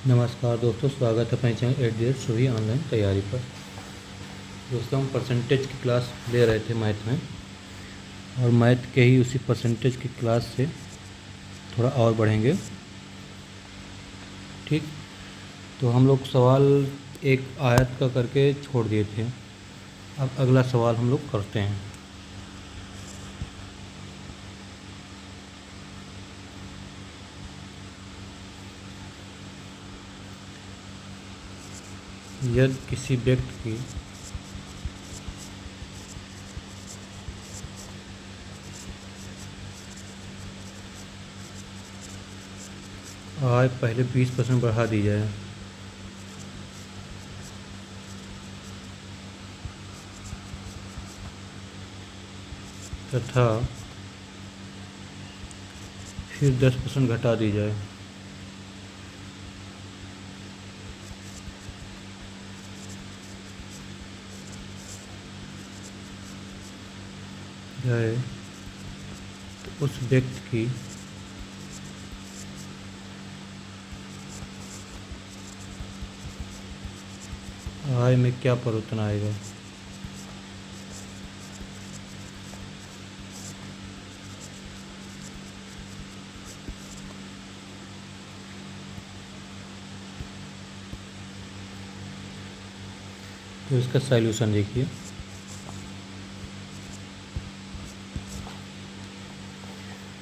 नमस्कार दोस्तों, स्वागत है अपने चैनल एट सभी ऑनलाइन तैयारी पर। दोस्तों, हम परसेंटेज की क्लास ले रहे थे मैथ में, और मैथ के ही उसी परसेंटेज की क्लास से थोड़ा और बढ़ेंगे। ठीक, तो हम लोग सवाल एक आयत का करके छोड़ दिए थे। अब अगला सवाल हम लोग करते हैं। यदि किसी व्यक्ति की आय पहले 20% बढ़ा दी जाए तथा फिर 10% घटा दी जाए, तो उस व्यक्ति की आय में क्या परिवर्तन आएगा। तो इसका सॉल्यूशन देखिए।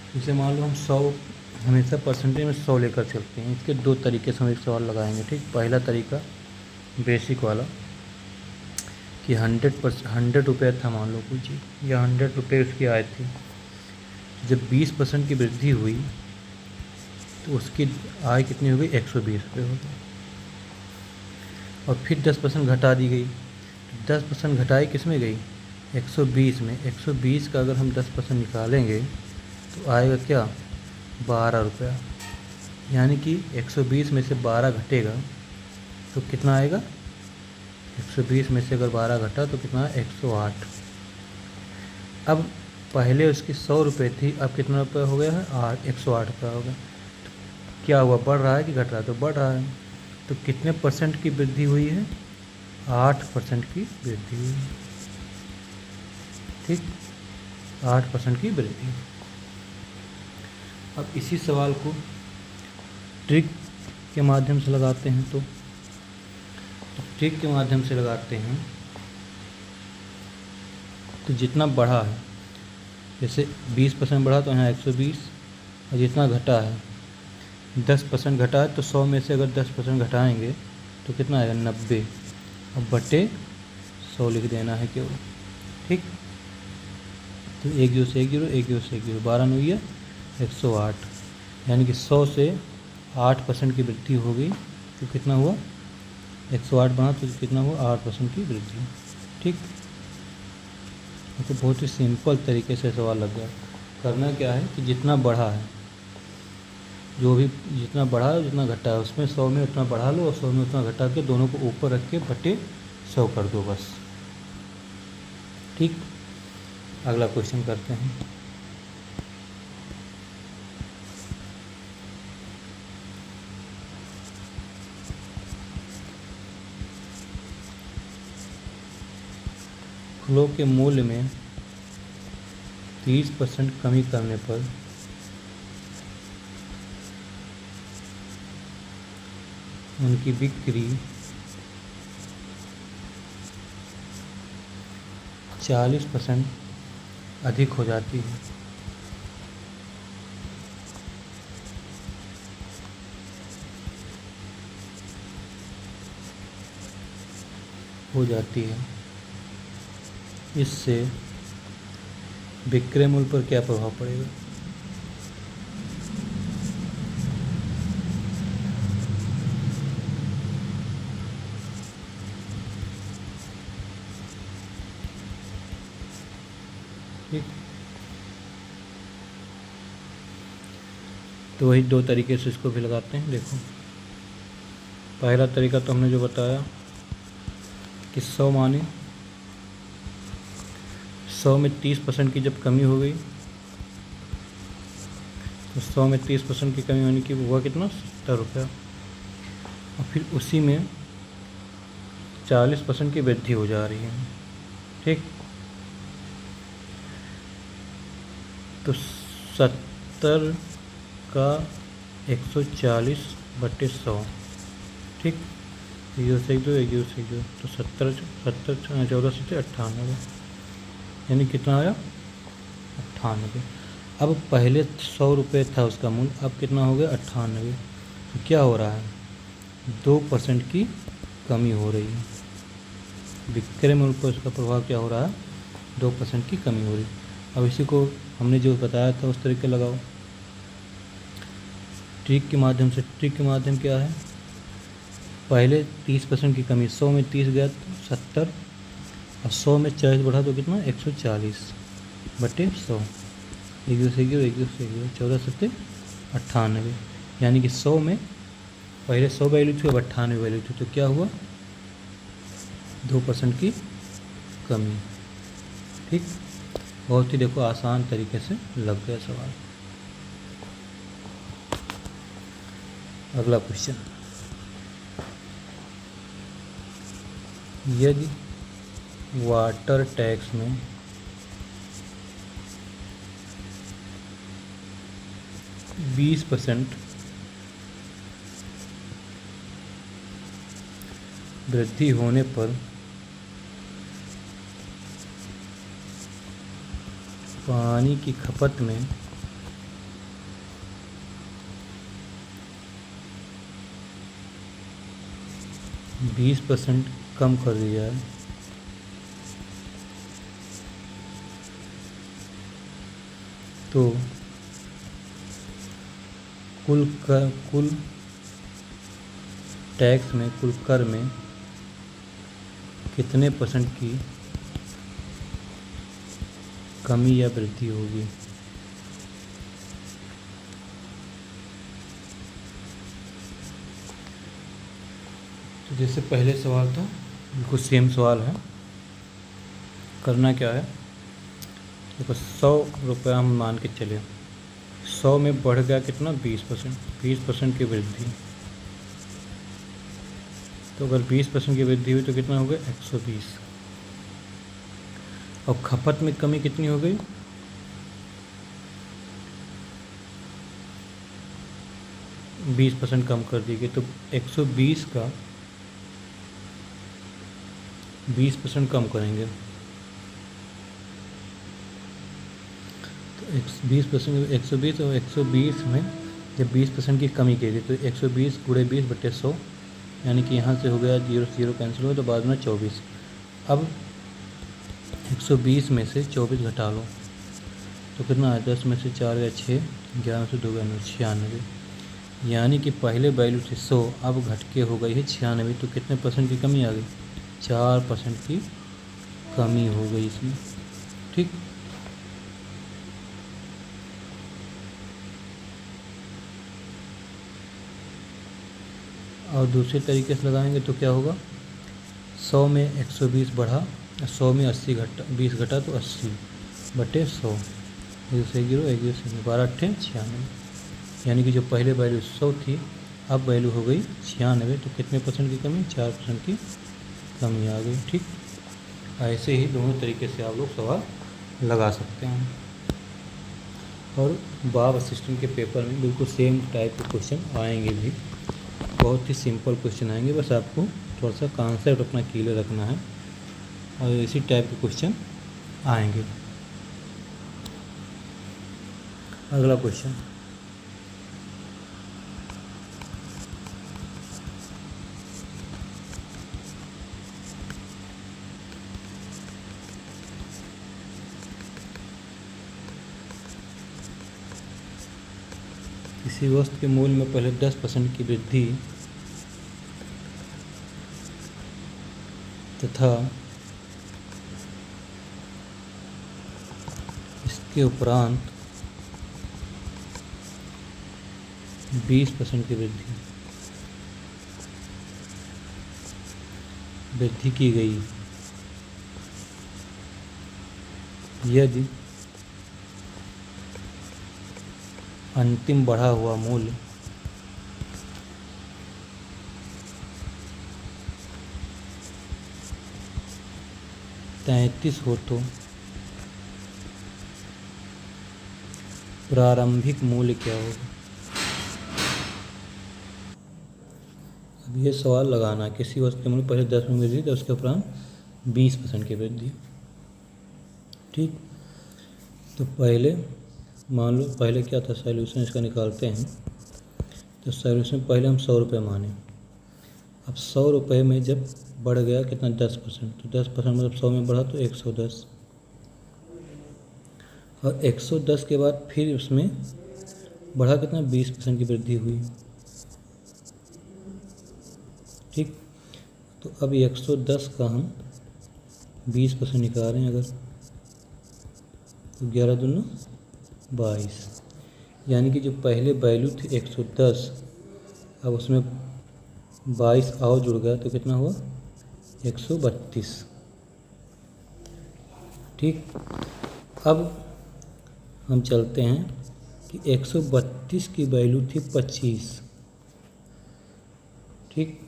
जैसे मान लो हम 100 हमेशा परसेंटेज में 100 लेकर चलते हैं। इसके दो तरीके से हम एक सवाल लगाएंगे। ठीक, पहला तरीका बेसिक वाला कि 100 रुपये था, मान लो कोई चीज़, या 100 रुपये उसकी आय थी। जब 20% की वृद्धि हुई तो उसकी आय कितनी हो गई, 120 रुपये हो गई। और फिर 10% घटा दी गई। 10% घटाई किस में गई, 120 में। 120 का अगर हम 10% निकालेंगे तो आएगा क्या, 12 रुपया। यानी कि 120 में से 12 घटेगा तो कितना आएगा, 120 में से अगर 12 घटा तो कितना, 108। अब पहले उसकी 100 रुपये थी, अब कितना रुपये हो गया है, 108 रुपया हो गया। तो क्या हुआ, बढ़ रहा है कि घट रहा है, तो बढ़ रहा है। तो कितने परसेंट की वृद्धि हुई है, 8% की वृद्धि हुई है। ठीक, 8% की वृद्धि। अब इसी सवाल को ट्रिक के माध्यम से लगाते हैं। तो ट्रिक के माध्यम से लगाते हैं तो जितना बढ़ा है, जैसे 20% बढ़ा तो यहाँ 120, और जितना घटा है 10% घटा है, तो 100 में से अगर 10% घटाएंगे तो कितना आएगा, 90। अब बटे 100 लिख देना है केवल। ठीक, तो 1 0 से 1 0, 1 0 से 1 0, 12 9 है 108। यानी कि 100 से 8% की वृद्धि हो गई। तो कितना हुआ, 108 बना तो कितना हुआ, 8% की वृद्धि। ठीक, तो बहुत ही सिंपल तरीके से सवाल लग गया। करना क्या है कि जितना बढ़ा है, जो भी जितना बढ़ा है जितना घटा है, उसमें 100 में उतना बढ़ा लो और 100 में उतना घटा के दोनों को ऊपर रख के बटे 100 कर दो बस। ठीक, अगला क्वेश्चन करते हैं। फलों के मूल्य में 30% कमी करने पर उनकी बिक्री 40% अधिक हो जाती है। इससे विक्रय मूल्य पर क्या प्रभाव पड़ेगा। ठीक, तो वही दो तरीके से इसको भी लगाते हैं। देखो, पहला तरीका तो हमने जो बताया कि 100 माने, 100 में 30% की जब कमी हो गई तो 100 में 30% की कमी होने की हुआ कितना, 70 रुपया। और फिर उसी में 40% की वृद्धि हो जा रही है। ठीक, तो 70 का 140/100। ठीक, एक जीरो से एक दो, एक जीरो से एक दो, तो 70 14 से 98, यानी कितना आया 98। अब पहले 100 रुपये था उसका मूल्य, अब कितना हो गया 98। तो क्या हो रहा है, 2% की कमी हो रही है। विक्रय मूल्य पर उसका प्रभाव क्या हो रहा है, 2% की कमी हो रही है। अब इसी को हमने जो बताया था उस तरीके लगाओ, ट्रिक के माध्यम से। ट्रिक के माध्यम क्या है, पहले 30% की कमी, 100 में 30 गया तो 70, और 100 में 40 बढ़ा तो कितना 140/100, एक दो से एक दो, एक दो से एक दो, 14 सत्ते 98, यानी कि 100 में पहले 100 वैल्यू थी, अब 98 वैल्यू थी, तो क्या हुआ 2% की कमी। ठीक, बहुत ही देखो आसान तरीके से लग गया सवाल। अगला क्वेश्चन, यदि वाटर टैक्स में %20 वृद्धि होने पर पानी की खपत में 20% कम कर दिया है, तो कुल टैक्स में, कुल कर में कितने % की कमी या वृद्धि होगी। तो जैसे पहले सवाल था बिल्कुल सेम सवाल है। करना क्या है, देखो 100 रुपया हम मान के चले, 100 में बढ़ गया कितना 20% की वृद्धि। तो अगर 20% की वृद्धि हुई तो कितना हो गया 120। और खपत में कमी कितनी हो गई, 20% कम कर दी गई, तो 120 का 20% कम करेंगे, तो 20% 120, और 120 में जब 20% की कमी की थी तो 120 × 20/100, यानी कि यहाँ से हो गया 0 से 0 कैंसिल हो, तो बाद में 24। अब 120 में से 24 घटा लो तो कितना है, 10 में से 4 गया 6, 11 में से 2 गया 9, 96। यानी कि पहले वैल्यू थी 100, अब घट के हो गई है 96, तो कितने % की कमी आ गई, 4% की कमी हो गई इसमें। ठीक, और दूसरे तरीके से लगाएंगे तो क्या होगा, 100 में 120 बढ़ा, 100 में 80 घटा, 20 घटा तो 80/100, 1 से 0, 1 से 12 8 96, यानी कि जो पहले वैल्यू 100 थी अब वैल्यू हो गई 96, तो कितने % की कमी, 4% की कमी आ गई। ठीक, ऐसे ही दोनों तरीके से आप लोग सवाल लगा सकते हैं। और बाब असिस्टेंट के पेपर में बिल्कुल सेम टाइप के क्वेश्चन आएंगे भी, बहुत ही सिंपल क्वेश्चन आएंगे, बस आपको थोड़ा सा कॉन्सेप्ट अपना क्लियर रखना है, और इसी टाइप के क्वेश्चन आएंगे। अगला क्वेश्चन, किसी वस्तु के मूल्य में पहले 10% की वृद्धि तथा इसके उपरांत 20% की वृद्धि की गई, यदि अंतिम बढ़ा हुआ मूल्य 33 हो तो प्रारंभिक मूल्य क्या होगा। अब ये सवाल लगाना, किसी वस्तु के मूल्य पहले 10 में वृद्धि तो उसके उपरांत 20% की वृद्धि। ठीक, तो पहले मान लो, पहले क्या था सॉल्यूशन इसका निकालते हैं। तो सॉल्यूशन पहले हम 100 रुपये माने। अब 100 रुपये में जब बढ़ गया कितना 10%, तो 10% मतलब 100 में बढ़ा तो 110, और 110 के बाद फिर उसमें बढ़ा कितना 20% की वृद्धि हुई। ठीक, तो अब 110 का हम 20% निकाल रहे हैं अगर, तो 11 दूना 22, यानी कि जो पहले वैल्यू थी 110, अब उसमें 22 और जुड़ गया तो कितना हुआ 132। ठीक, अब हम चलते हैं कि 132 की वैल्यू थी 25। ठीक,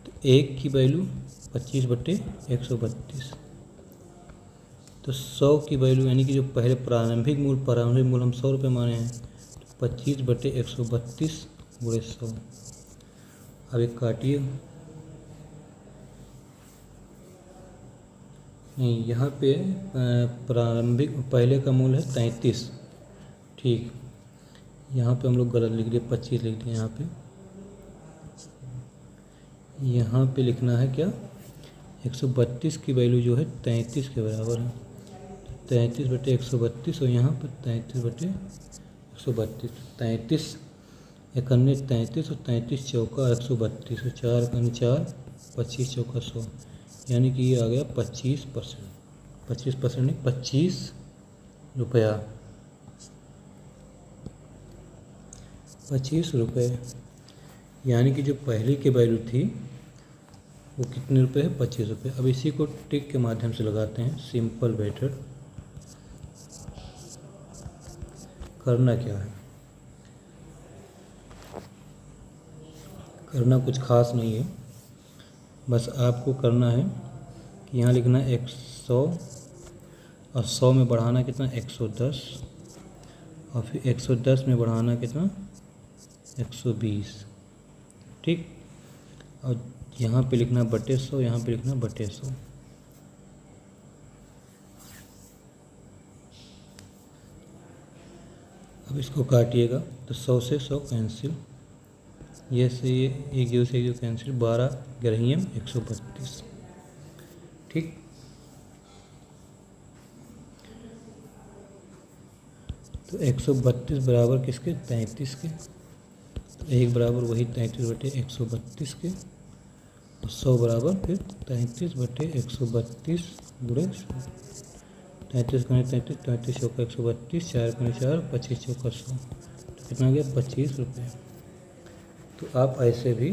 तो 1 की वैल्यू 25/132, तो 100 की वैल्यू यानी कि जो पहले प्रारंभिक मूल्य हम 100 रुपये माने हैं, तो 25/132 गुणे 100। अब एक काटिए, नहीं यहाँ पे प्रारंभिक पहले का मूल्य है 33। ठीक, यहाँ पे हम लोग गलत लिख दिए, 25 लिख दिए। यहाँ पे लिखना है क्या, 132 की वैल्यू जो है 33 के बराबर है, 33/132, और यहाँ पर 33/132। 33 इकन्ने 33 और 33 चौका 132, और 4 इकन्ने 4, 25 चौका 100, यानी कि ये आ गया 25%। 25% नहीं, 25 रुपया, 25 रुपये, यानी कि जो पहले की वैल्यू थी वो कितने रुपए है, 25 रुपये। अब इसी को टिक के माध्यम से लगाते हैं, सिंपल मेथड। करना क्या है, करना कुछ खास नहीं है, बस आपको करना है कि यहाँ लिखना 100, और 100 में बढ़ाना कितना 110, और फिर 110 में बढ़ाना कितना 120। ठीक, और यहाँ पे लिखना बटे 100, यहाँ पे लिखना बटे 100। अब इसको काटिएगा तो 100 से 100 कैंसिल, ये से ये एक जीरो से एक जीरो कैंसिल, 12 ग्रहियम 132। ठीक, तो 132 बराबर किसके, 33 के, तो 1 बराबर वही 33/132 के, और 100 बराबर फिर 33/132 गुणे 33 गुणे 33, 33 चौका 132, 4 गुणे 4, 25 चौका 100, तो कितना गया 25 रुपये। तो आप ऐसे भी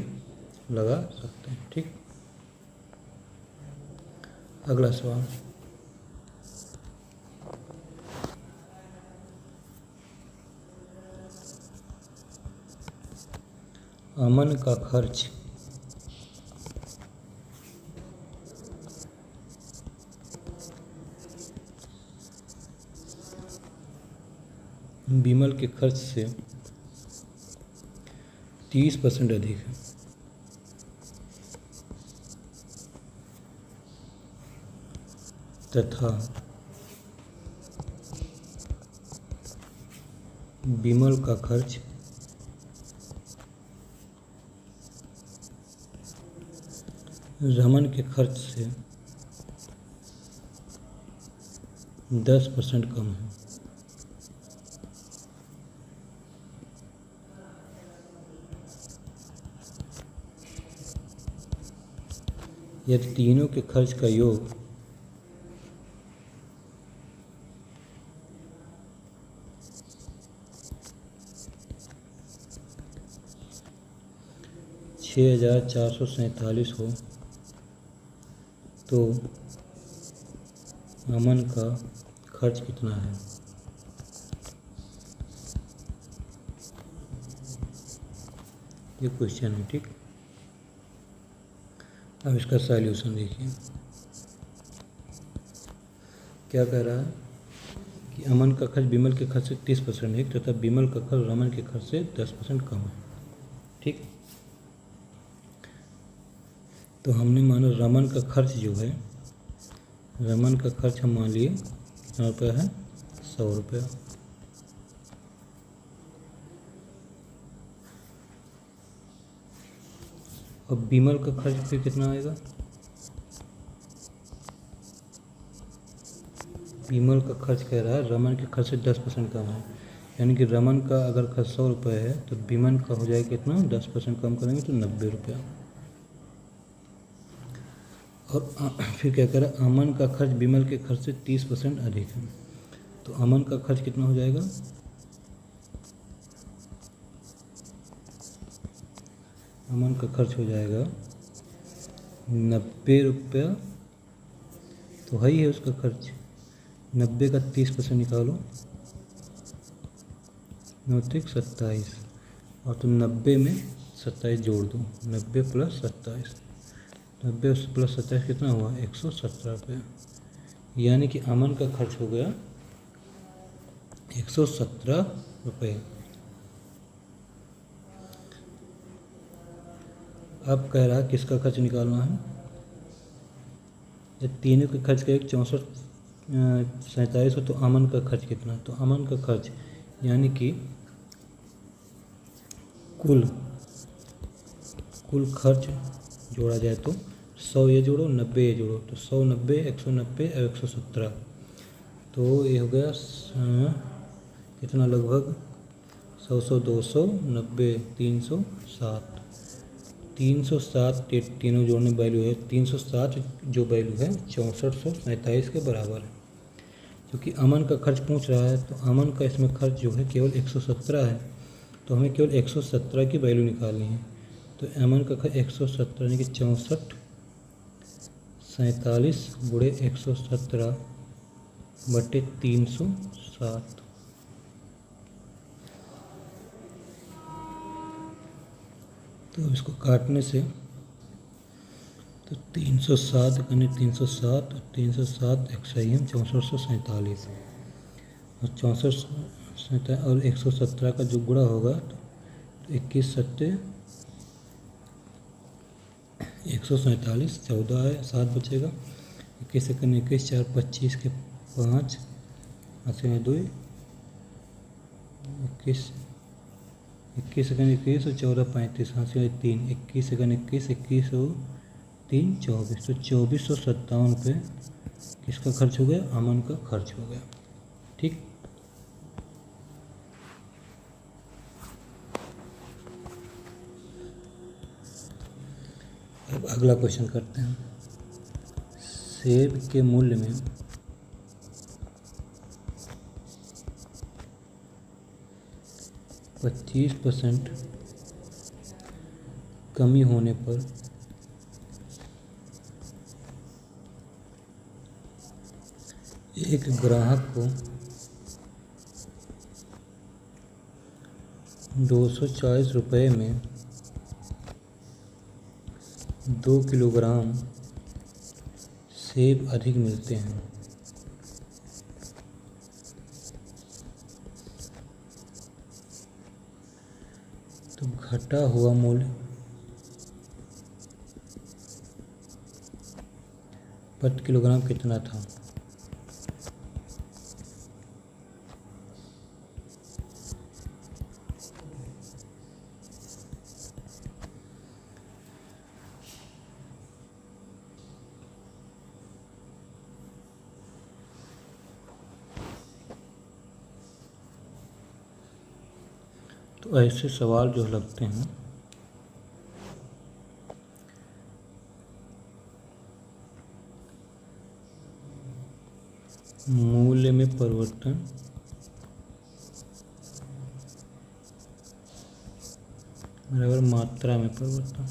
लगा सकते हैं। ठीक, अगला सवाल, अमन का खर्च विमल के खर्च से 30% अधिक है, तथा विमल का खर्च रमन के खर्च से 10% कम है। यदि तीनों के खर्च का योग 6,447 हो तो अमन का खर्च कितना है। ये क्वेश्चन है। ठीक, अब इसका सॉल्यूशन देखिए। क्या कह रहा है कि अमन का खर्च विमल के खर्च से 30% है तथा विमल का खर्च रमन के खर्च से 10% कम है। ठीक, तो हमने माना रमन का खर्च जो है, रमन का खर्च हम मान लिए कितना रुपया है, 100 रुपया। और विमल का खर्च फिर कितना आएगा, विमल का खर्च कह रहा है रमन के खर्च से 10% कम है, यानी कि रमन का अगर खर्च 100 रुपये है तो विमल का हो जाएगा कितना, 10% कम करेंगे तो 90 रुपया। और फिर क्या कह रहा है, अमन का खर्च विमल के खर्च से 30% अधिक है, तो अमन का खर्च कितना हो जाएगा, अमन का खर्च हो जाएगा 90 रुपया, तो है ही है उसका खर्च। 90 का 30% निकालो, 9 तिक 27, और तो 90 में 27 जोड़ दो, 90 प्लस 27, 90 प्लस 27 कितना हुआ, 117 रुपये। यानी कि अमन का खर्च हो गया 117 रुपये। अब कह रहा है किसका खर्च निकालना है, जब तीनों के खर्च का एक 47 हो तो अमन का खर्च कितना, तो अमन का खर्च यानी कि कुल खर्च जोड़ा जाए तो 100 ये जोड़ो 90 ये जोड़ो, तो 100 90 190 और 117, तो ये हो गया कितना, लगभग 100 200 90 307, 307 तीनों जोड़ने वैल्यू है 307, जो वैल्यू है 6447 के बराबर है। क्योंकि अमन का खर्च पूछ रहा है तो अमन का इसमें खर्च जो है केवल 117 है, तो हमें केवल 117 की वैल्यू निकालनी है। तो अमन का खर्च 117 यानी कि 6447 गुणे 117 बटे 307, तो इसको काटने से तो 307 कने 307 और 307 XIM 6447 और 64 और 117 का जो गुणा होगा तो 21 सत्ते 147, 14 है 7 बचेगा, 21 सेकंड 21 4 25 के 5 80 में 2 21 सेकंड 21 और 14 35 80 में 3 21 सेकंड 21 21 और 3 24, तो 2457 रुपये किसका खर्च हो गया, अमन का खर्च हो गया। ठीक, अब अगला क्वेश्चन करते हैं। सेब के मूल्य में %25 कमी होने पर एक ग्राहक को 240 रुपये में 2 किलोग्राम सेब अधिक मिलते हैं, तो घटा हुआ मूल्य प्रति किलोग्राम कितना था। तो ऐसे सवाल जो लगते हैं मूल्य में परिवर्तन बराबर मात्रा में परिवर्तन।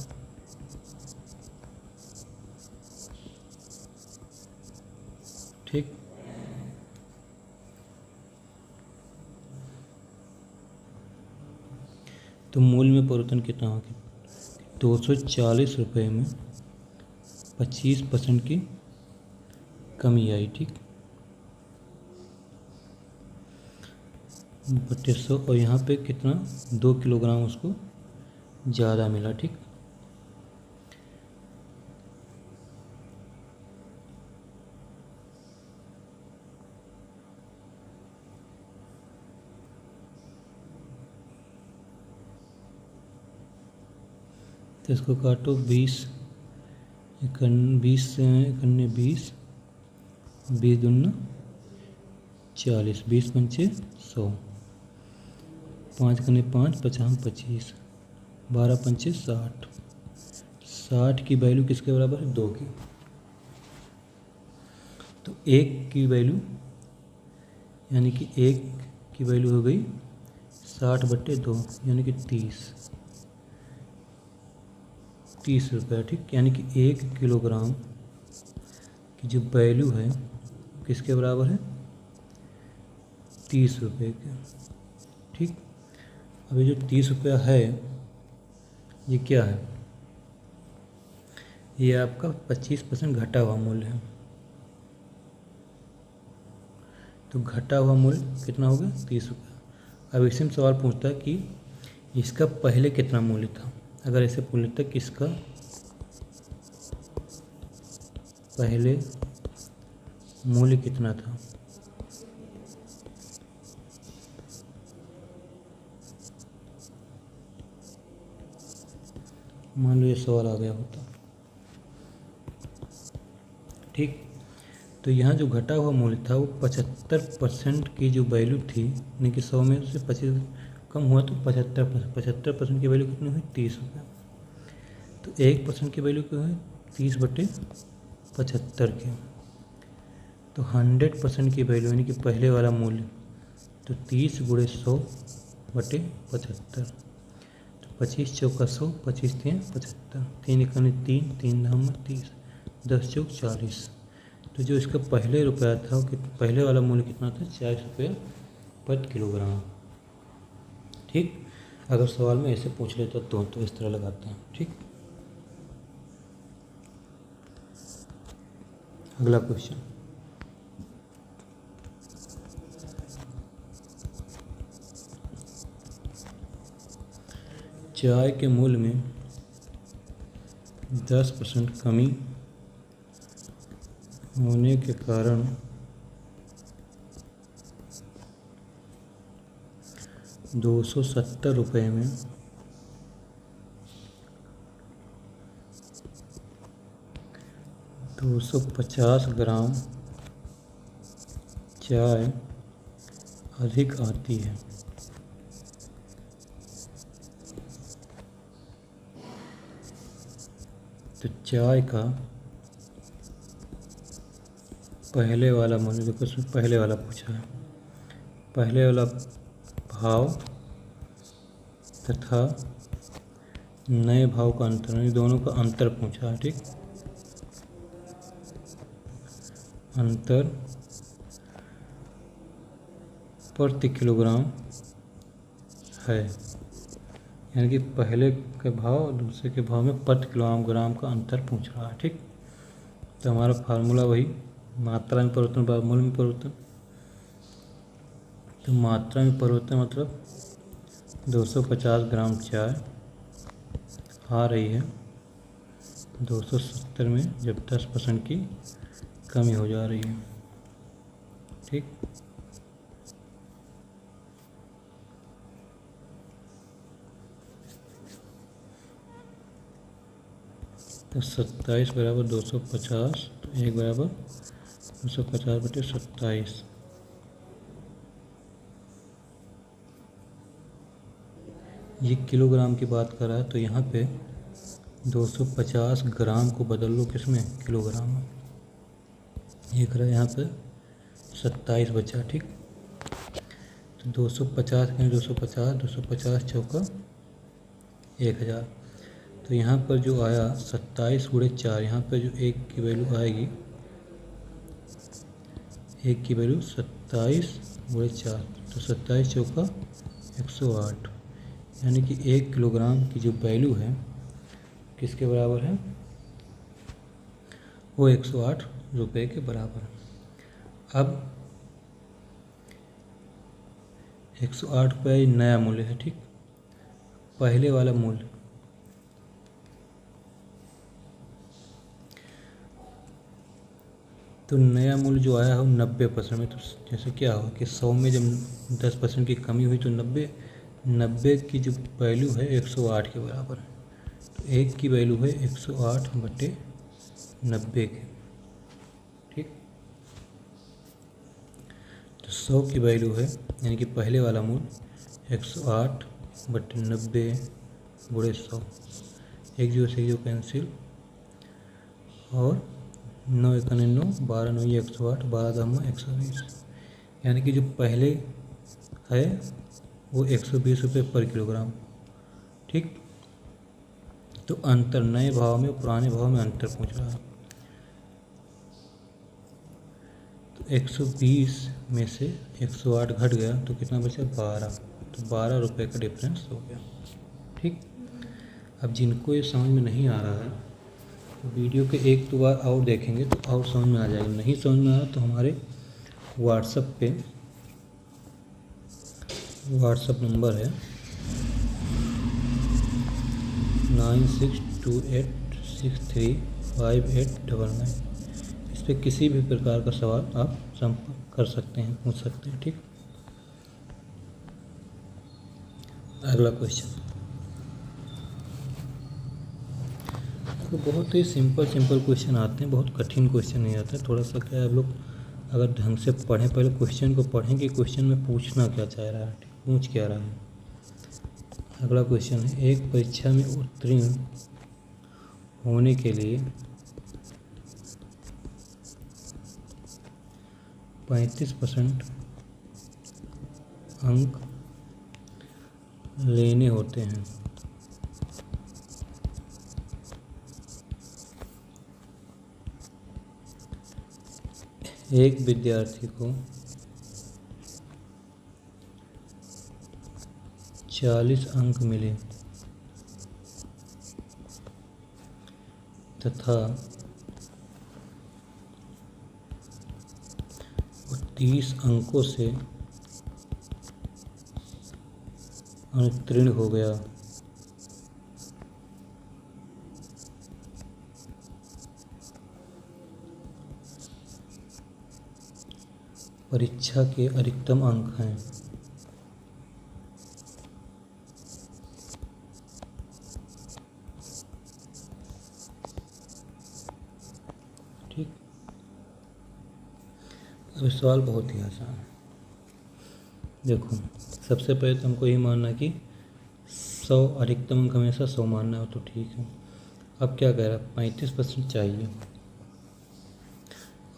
ठीक, तो मूल्य में परिवर्तन कितना होगा, 240 रुपये में 25% की कमी आई। ठीक, बटे 100, और यहाँ पे कितना 2 किलोग्राम उसको ज़्यादा मिला। ठीक, तो इसको काटो 20 20 इकन्ने 20, 20 दूना 40, 20 पंचे 100, 5 कन्ने 5, 50 25, 12 पंचे 60, 60 की वैल्यू किसके बराबर है 2 की। तो 1 की वैल्यू यानी कि 1 की वैल्यू हो गई 60 बटे 2 यानी कि 30 रुपये। ठीक, यानी कि 1 किलोग्राम की जो वैल्यू है किसके बराबर है 30 रुपये के। ठीक, अब ये जो 30 रुपया है ये क्या है, ये आपका 25% घटा हुआ मूल्य है। तो घटा हुआ मूल्य कितना हो गया 30 रुपया। अब इससे सवाल पूछता है कि इसका पहले कितना मूल्य था। अगर ऐसे पूछ लेता कि इसका पहले मूल्य कितना था, मान लो ये सवाल आ गया होता। ठीक, तो यहाँ जो घटा हुआ मूल्य था वो 75% की जो वैल्यू थी, यानी कि 100 में से 25 कम हुआ तो 75% की वैल्यू कितनी हुई 30 रुपये। तो 1% की वैल्यू क्या है 30 बटे 75 की। तो 100% की वैल्यू यानी कि पहले वाला मूल्य, तो 30 गुणे 100 बटे 75। तो 25 चौका 100, 25 3 75, 3 इकानी 3, 3 धाम 30, 10 चौक 40। तो जो इसका पहले रुपया था वो पहले वाला मूल्य कितना था 40 रुपये पर किलोग्राम। ठीक, अगर सवाल में ऐसे पूछ लेता तो इस तरह लगाते हैं। ठीक, अगला क्वेश्चन, चाय के मूल्य में 10% कमी होने के कारण 270 रुपये में 250 ग्राम चाय अधिक आती है। तो चाय का पहले वाला मूल्य, देखो इसमें पहले वाला पूछा है, पहले वाला भाव तथा नए भाव का अंतर, यानी दोनों का अंतर पूछा है। ठीक, अंतर प्रति किलोग्राम है, यानी कि पहले के भाव और दूसरे के भाव में प्रति किलोग्राम का अंतर पूछ रहा है। ठीक, तो हमारा फार्मूला वही, मात्रा में परिवर्तन मूल्य में परिवर्तन। तो मात्रा में परिवर्तन मतलब 250 ग्राम चाय आ रही है 270 में, जब 10% की कमी हो जा रही है। ठीक, तो 27 बराबर 250, तो 1 बराबर 250 बटे 27। ये किलोग्राम की बात कर रहा है, तो यहाँ पे 250 ग्राम को बदल लो किसमें किलोग्राम में। ये करा यहाँ पे 27 बचा। ठीक, तो 250 कहें 250, 250 चौका 1000। तो यहाँ पर जो आया 27 गुणे 4, यहाँ पर जो 1 की वैल्यू आएगी, 1 की वैल्यू 27 गुणे 4, तो 27 चौका 108, यानी कि 1 किलोग्राम की जो वैल्यू है किसके बराबर है, वो 108 रुपये के बराबर है। अब 108 रुपये ये नया मूल्य है, ठीक। पहले वाला मूल्य तो नया मूल्य जो आया है वो 90% में। तो जैसे क्या हो कि 100 में जब 10% की कमी हुई तो 90 की जो वैल्यू है 108 के बराबर है। तो एक की वैल्यू है 108/90 के, ठीक। तो 100 की वैल्यू है यानी कि पहले वाला मूल्य 108/90 गुणे 100। एक जीरो से एक जीरो कैंसिल और 9 1 9, 12 9 108, 12 10 120, यानी कि जो पहले है वो 120 रुपये पर किलोग्राम, ठीक। तो अंतर नए भाव में पुराने भाव में अंतर पूछ रहा है। तो 120 में से 108 घट गया तो कितना बचा 12, तो 12 रुपये का डिफरेंस हो गया, ठीक। अब जिनको ये समझ में नहीं आ रहा है वीडियो के एक दो बार और देखेंगे तो और समझ में आ जाएगा। नहीं समझ में आ रहा तो हमारे व्हाट्सअप नंबर है 9628635899। इस पर किसी भी प्रकार का सवाल आप संपर्क कर सकते हैं, पूछ सकते हैं, ठीक। अगला क्वेश्चन तो बहुत ही सिंपल क्वेश्चन आते हैं, बहुत कठिन क्वेश्चन नहीं आता है। थोड़ा सा क्या है, आप लोग अगर ढंग से पढ़ें, पहले क्वेश्चन को पढ़ें कि क्वेश्चन में पूछना क्या चाह रहा है, पूछ क्या रहा है। अगला क्वेश्चन है, एक परीक्षा में उत्तीर्ण होने के लिए 35% अंक लेने होते हैं। एक विद्यार्थी को 40 अंक मिले तथा वो 30 अंकों से उत्तीर्ण हो गया। परीक्षा के अधिकतम अंक हैं। ठीक, अब सवाल बहुत ही आसान है। देखो, सबसे पहले तो हमको ये मानना है कि 100 अधिकतम अंक हमेशा 100 मानना हो तो ठीक है। अब क्या कह रहा है, 35% चाहिए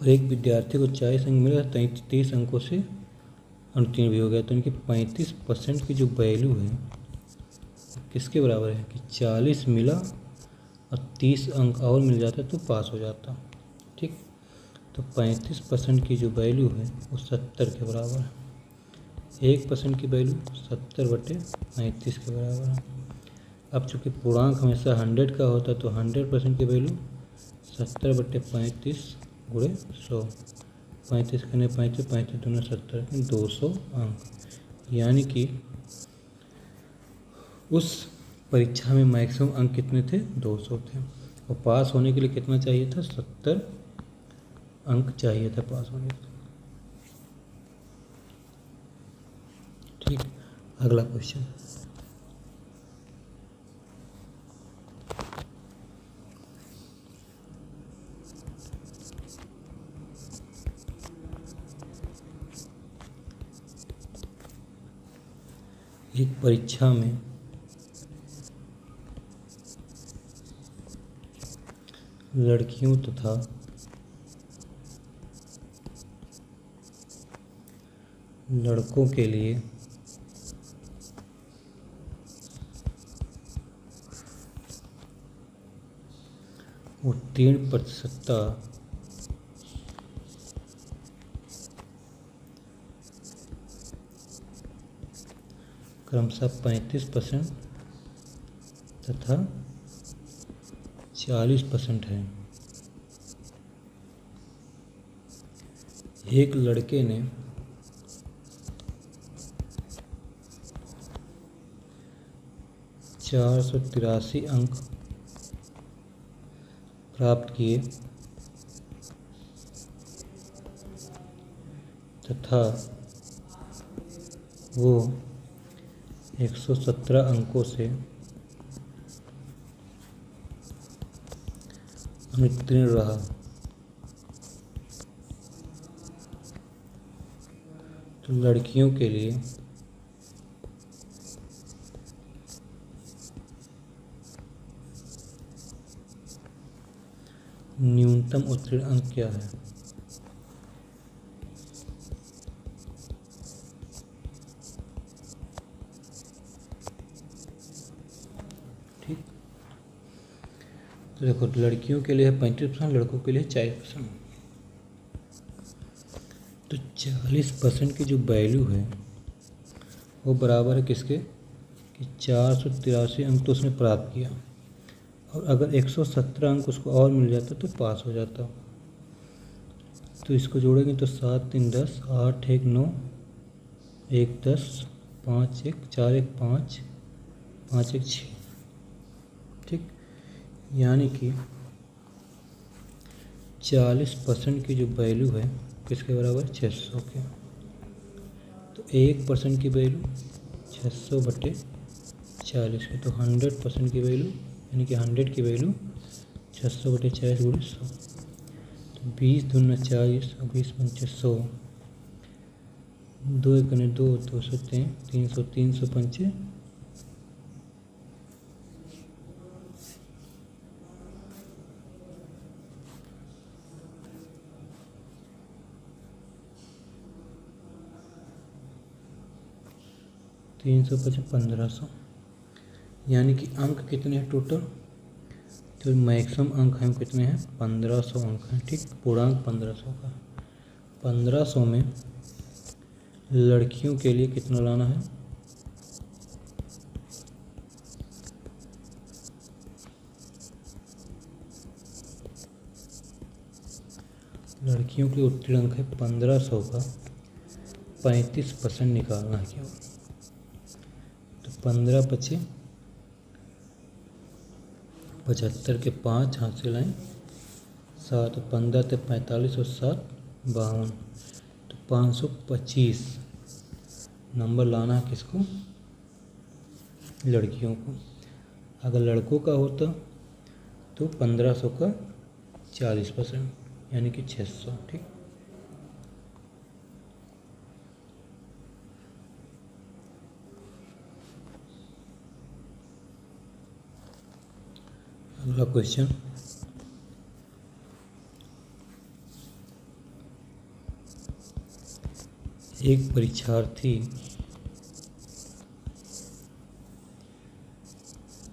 और एक विद्यार्थी को 40 अंक मिले, 30 अंकों से उत्तीर्ण भी हो गया। तो इनकी 35% की जो वैल्यू है किसके बराबर है कि 40 मिला और 30 अंक और मिल जाता तो पास हो जाता। ठीक, तो 35% की जो वैल्यू है वो 70 के बराबर है। 1% की वैल्यू 70/35 के बराबर है। अब चूँकि पूर्णांक हमेशा 100 का होता है तो 100% की वैल्यू 70/35 गुणे 100। 35 करने 35 35 दूना 70 200 अंक, यानी कि उस परीक्षा में मैक्सिमम अंक कितने थे 200 थे और पास होने के लिए कितना चाहिए था 70 अंक चाहिए था पास होने के लिए। ठीक, अगला क्वेश्चन, एक परीक्षा में लड़कियों तथा लड़कों के लिए उत्तीर्ण प्रतिशतता क्रमशः 35% तथा 40% है। एक लड़के ने 483 अंक प्राप्त किए तथा वो 117 अंकों से अनुत्तीर्ण रहा तो लड़कियों के लिए न्यूनतम उत्तीर्ण अंक क्या है। ठीक, तो देखो लड़कियों के लिए है 35%, लड़कों के लिए 40%। तो 40% की जो वैल्यू है वो बराबर है किसके कि 483 अंक तो उसने प्राप्त किया, और अगर 117 अंक उसको और मिल जाता तो पास हो जाता। तो इसको जोड़ेंगे तो 7 3 10, 8 1 9, 1 10, 5 1, 4 1 5, 5 1 6। ठीक, यानी कि 40% की जो वैल्यू है किसके बराबर 600 के। तो 1% की वैल्यू 600/40 के, तो 100% की वैल्यू यानी कि 100 की वैल्यू 600/40 × 100। तो 20 दूना 40 और 20 पंचे 100, 2 एकने 2, 200 300, 300 पंचे 300 5 1500, यानी कि अंक कितने हैं टोटल। तो मैक्सिमम अंक हैं कितने हैं 1500 अंक हैं। ठीक, पूर्णांक 1500 का। 1500 में लड़कियों के लिए कितना लाना है, लड़कियों के उत्तीर्ण अंक है 1500 का 35% निकालना है केवल। तो 15 पचे 75 के 5 हाथ से लाएँ 7, 15 ते 45 और 7 52, तो 525 नंबर लाना है किसको, लड़कियों को। अगर लड़कों का होता तो 1500 का 40% यानी कि 600। ठीक, अगला क्वेश्चन, एक परीक्षार्थी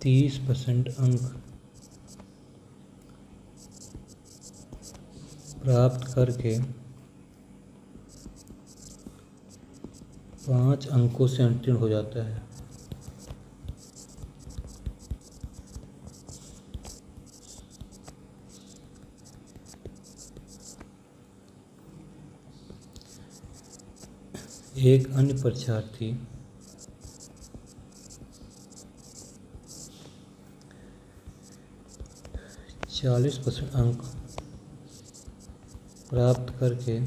30% अंक प्राप्त करके 5 अंकों से अनुत्तीर्ण हो जाता है। एक अन्य परीक्षार्थी 40% अंक प्राप्त करके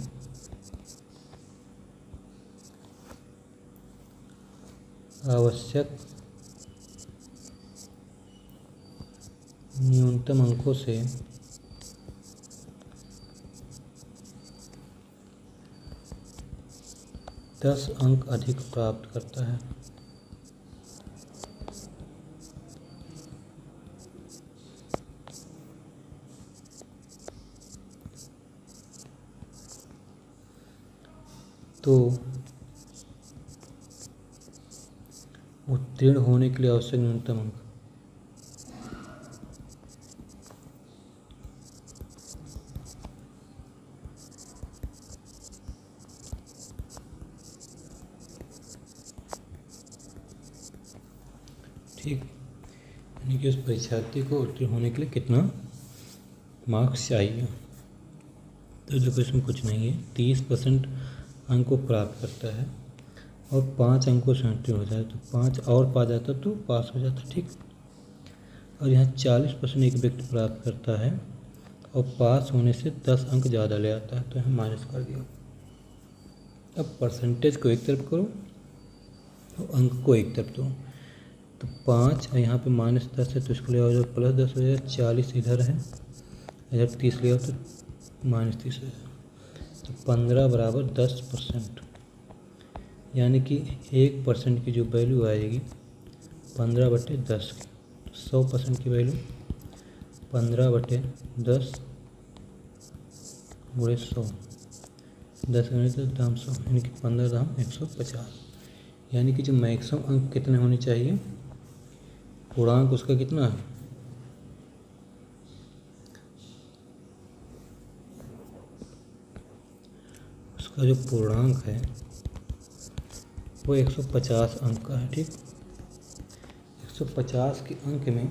आवश्यक न्यूनतम अंकों से 10 अंक अधिक प्राप्त करता है। तो उत्तीर्ण होने के लिए आवश्यक न्यूनतम अंक ठीक, यानी कि उस परीक्षार्थी को उत्तीर्ण होने के लिए कितना मार्क्स चाहिए। तो देखो इसमें कुछ नहीं है, 30% अंक को प्राप्त करता है और 5 अंकों से एंट्री हो जाए तो 5 और पा जाता तो पास हो जाता, ठीक। और यहाँ 40% एक व्यक्ति प्राप्त करता है और पास होने से 10 अंक ज़्यादा ले आता है, तो यहाँ माइनस कर दिया। अब परसेंटेज को एक तरफ करो और अंक को एक तरफ दो, तो 5 और यहाँ पे -10 है तो इसको ले आओ जो +10 हो जाए, 40 इधर है, इधर 30 ले आओ तो -30 हो जाए, तो 15 बराबर 10%, यानी कि 1% की जो वैल्यू आएगी 15/10 की, 100% की वैल्यू 15/10 गुणे 100, 10 गुणे 10 दाम 100, यानी कि 15 दाम 150, यानी कि जो मैक्सिमम अंक कितने होने चाहिए, पूर्णांक उसका कितना है, उसका जो पूर्णांक है वो 150 अंक का है, ठीक। 150 के अंक में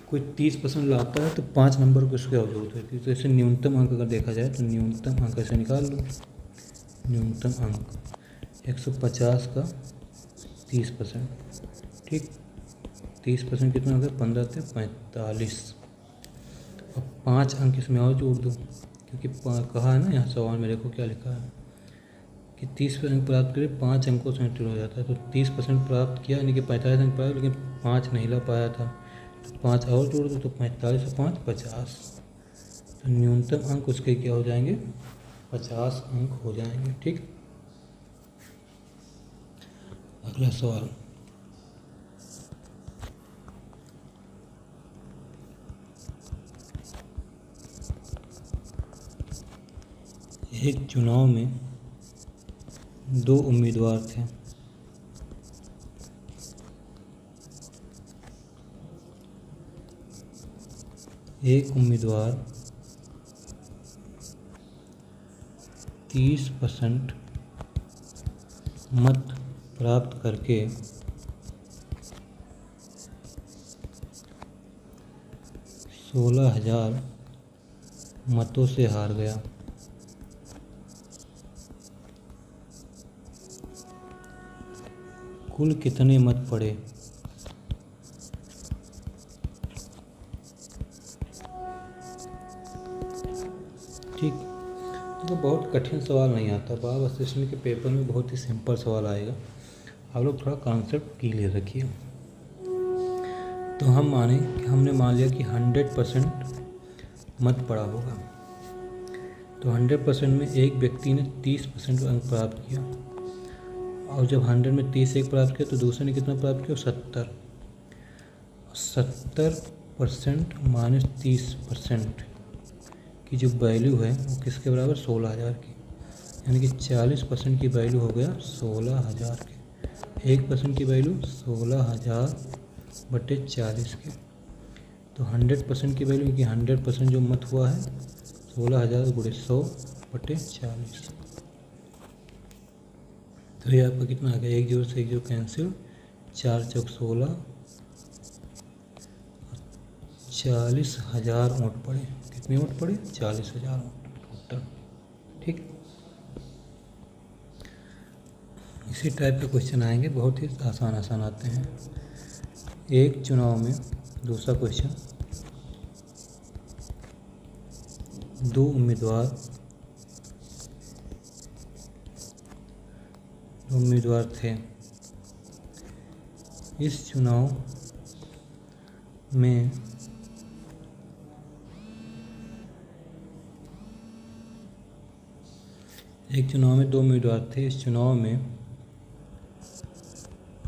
कोई 30% लाता है तो 5 नंबर को इसकी जरूरत होती है, तो ऐसे न्यूनतम अंक अगर देखा जाए तो न्यूनतम अंक ऐसे निकाल लो, न्यूनतम अंक 150 का 30%, ठीक। 30% कितना हो गया, 15 से 45, और 5 अंक इसमें और जोड़ दो, क्योंकि कहा है ना यहाँ सवाल में, देखो क्या लिखा है कि 30% प्राप्त करें 5 अंकों से एंटर हो जाता है, तो 30% प्राप्त किया यानी कि 45 अंक पाया, लेकिन 5 नहीं ला पाया था, तो 5 और जोड़ दो तो 45 और 5 50, तो न्यूनतम अंक उसके क्या हो जाएंगे, 50 अंक हो जाएंगे, ठीक। अगला सवाल, एक चुनाव में 2 उम्मीदवार थे। एक उम्मीदवार 30% मत प्राप्त करके 16,000 मतों से हार गया। कुल कितने मत पड़े? ठीक, तो बहुत कठिन सवाल नहीं आता, बाब असिस्टेंट के पेपर में बहुत ही सिंपल सवाल आएगा, आप लोग थोड़ा कॉन्सेप्ट क्लियर रखिए। तो हम माने कि हमने मान लिया कि 100% मत पड़ा होगा, तो 100% में एक व्यक्ति ने 30% अंक प्राप्त किया, और जब 100 में 30 एक प्राप्त किया तो दूसरे ने कितना प्राप्त किया, 70। 70% माइनस 30% की जो वैल्यू है वो किसके बराबर, 16,000 की, यानी कि 40% की वैल्यू हो गया 16,000 के, 1% की वैल्यू 16,000 बटे 40 के, तो 100% की वैल्यू, कि 100% जो मत हुआ है 16,000 गुणे 100 बटे 40, तो ये आपका कितना आ गया, 1 0 से 1 0 कैंसिल, 4 चौक 16, 40,000 वोट पड़े। कितने वोट पड़े, 40,000 टोटल, ठीक। इसी टाइप के क्वेश्चन आएंगे, बहुत ही आसान आसान आते हैं। एक चुनाव में, दूसरा क्वेश्चन, 2 उम्मीदवार थे। इस चुनाव में एक चुनाव में 2 उम्मीदवार थे। इस चुनाव में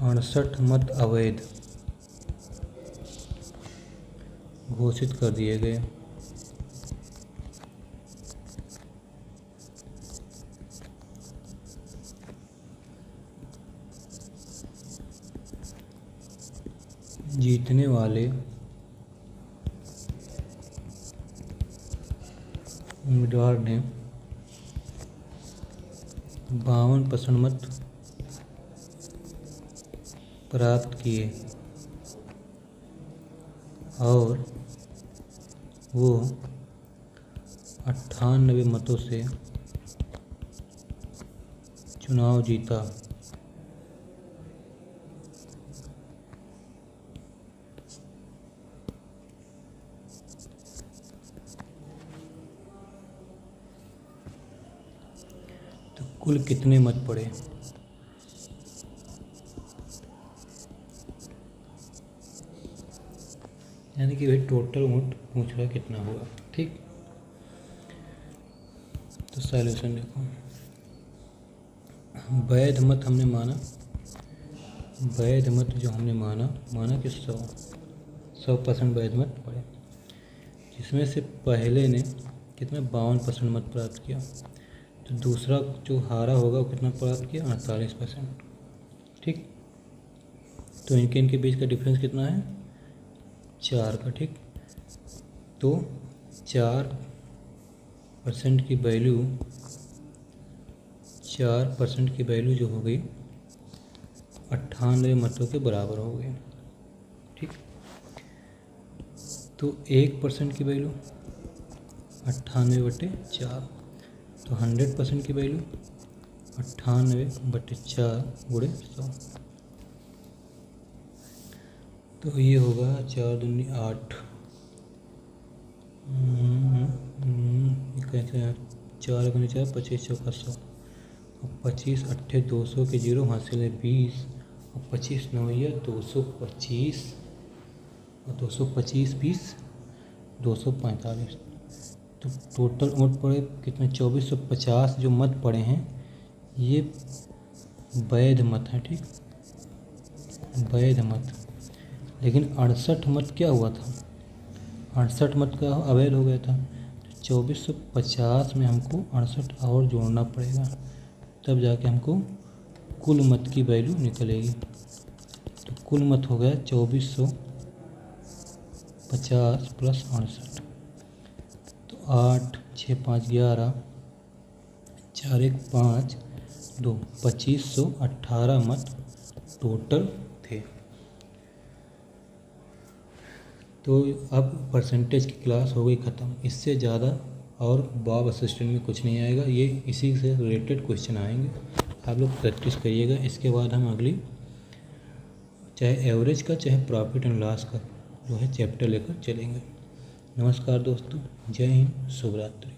68 मत अवैध घोषित कर दिए गए। जीतने वाले उम्मीदवार ने 52% मत प्राप्त किए और वो 98 मतों से चुनाव जीता। तो कुल कितने मत पड़े? यानी कि भाई टोटल वोट पूछ रहा है कितना होगा। ठीक, तो सॉल्यूशन देखो। वैध मत हमने माना, वैध मत जो हमने माना कि 100% वैध मत पड़े, जिसमें से पहले ने कितना 52% मत प्राप्त किया। तो दूसरा जो हारा होगा वो कितना प्राप्त किया? 48%। ठीक, तो इनके बीच का डिफरेंस कितना है? 4 का। ठीक, तो 4% की वैल्यू, 4% की वैल्यू जो हो गई 98 मतों के बराबर हो गई। ठीक, तो 1% की वैल्यू 98/4, तो 100% की वैल्यू 98/4 गुणे 100। तो ये होगा 4 दूनी 8, कैसे यार, 4 गुनी 4 25 चौका 100, और 25 अट्ठे 200 के 0 हासिल है 20, और 25 9 225, और 225 20 245। तो टोटल वोट पड़े कितने? 2450 जो मत पड़े हैं ये वैध मत हैं। ठीक, वैध मत। लेकिन 68 मत क्या हुआ था? 68 मत का अवैध हो गया था। तो 2450 में हमको 68 और जोड़ना पड़ेगा, तब जाके हमको कुल मत की वैल्यू निकलेगी। तो कुल मत हो गया 2450 प्लस 68। तो 8 6 5 11 4 1 5 2 2518 मत टोटल थे। तो अब परसेंटेज की क्लास हो गई ख़त्म। इससे ज़्यादा और बॉब असिस्टेंट में कुछ नहीं आएगा, ये इसी से रिलेटेड क्वेश्चन आएंगे। आप लोग प्रैक्टिस करिएगा। इसके बाद हम अगली चाहे एवरेज का चाहे प्रॉफिट एंड लॉस का जो है चैप्टर लेकर चलेंगे। नमस्कार दोस्तों, जय हिंद, शुभ रात्रि।